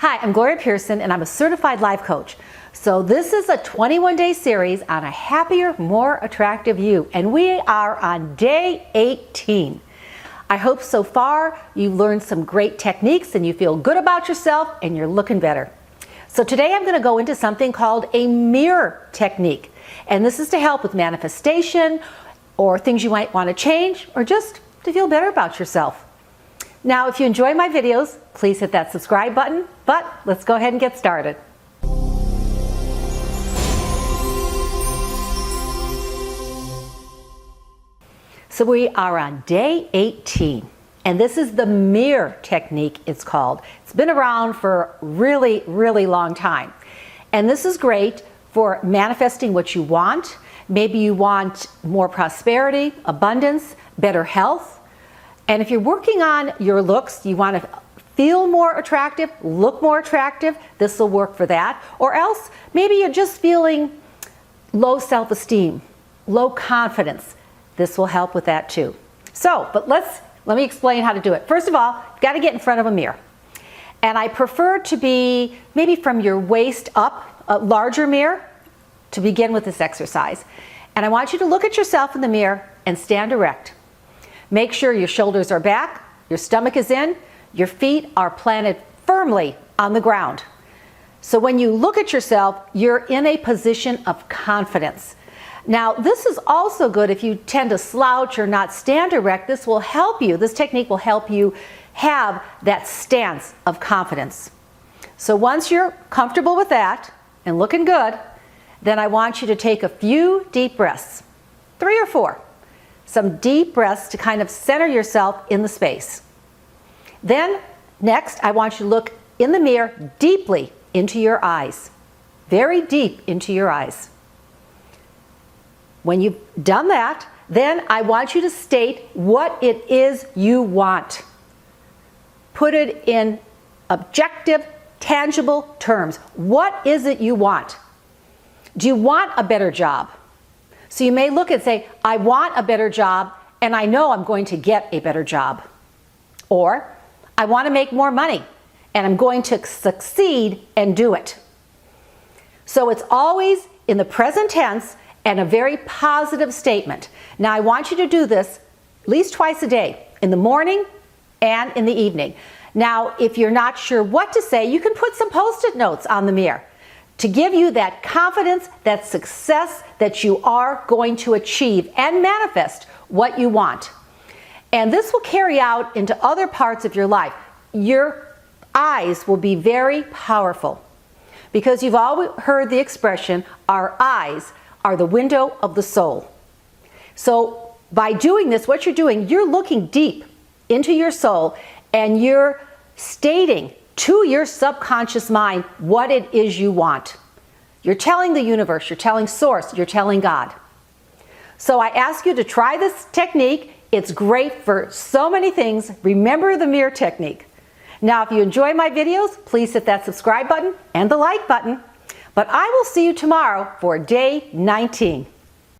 Hi, I'm Gloria Pierson and I'm a certified life coach. So this is a 21-day series on a happier, more attractive you, and we are on day 18. I hope so far you've learned some great techniques and you feel good about yourself and you're looking better. So today I'm going to go into something called a mirror technique, and this is to help with manifestation or things you might want to change or just to feel better about yourself. Now, if you enjoy my videos, please hit that subscribe button, but let's go ahead and get started. So we are on day 18, and this is the mirror technique, it's called. It's been around for a really, really long time. And this is great for manifesting what you want. Maybe you want more prosperity, abundance, better health. And if you're working on your looks, you want to feel more attractive, look more attractive, this will work for that. Or else, maybe you're just feeling low self-esteem, low confidence. This will help with that too. So, but let me explain how to do it. First of all, you've got to get in front of a mirror. And I prefer to be maybe from your waist up, a larger mirror, to begin with this exercise. And I want you to look at yourself in the mirror and stand erect. Make sure your shoulders are back, your stomach is in, your feet are planted firmly on the ground. So when you look at yourself, you're in a position of confidence. Now, this is also good if you tend to slouch or not stand erect. This will help you, this technique will help you have that stance of confidence. So once you're comfortable with that and looking good, then I want you to take a few deep breaths, 3 or 4. Some deep breaths to kind of center yourself in the space. Then, next, I want you to look in the mirror deeply into your eyes. Very deep into your eyes. When you've done that, then I want you to state what it is you want. Put it in objective, tangible terms. What is it you want? Do you want a better job? So you may look and say, I want a better job and I know I'm going to get a better job. Or, I want to make more money and I'm going to succeed and do it. So it's always in the present tense and a very positive statement. Now I want you to do this at least twice a day, in the morning and in the evening. Now, if you're not sure what to say, you can put some Post-it notes on the mirror to give you that confidence, that success that you are going to achieve and manifest what you want. And this will carry out into other parts of your life. Your eyes will be very powerful because you've always heard the expression, our eyes are the window of the soul. So by doing this, what you're doing, you're looking deep into your soul and you're stating to your subconscious mind what it is you want. You're telling the universe, you're telling Source, you're telling God. So I ask you to try this technique. It's great for so many things. Remember the mirror technique. Now, if you enjoy my videos, please hit that subscribe button and the like button. But I will see you tomorrow for day 19.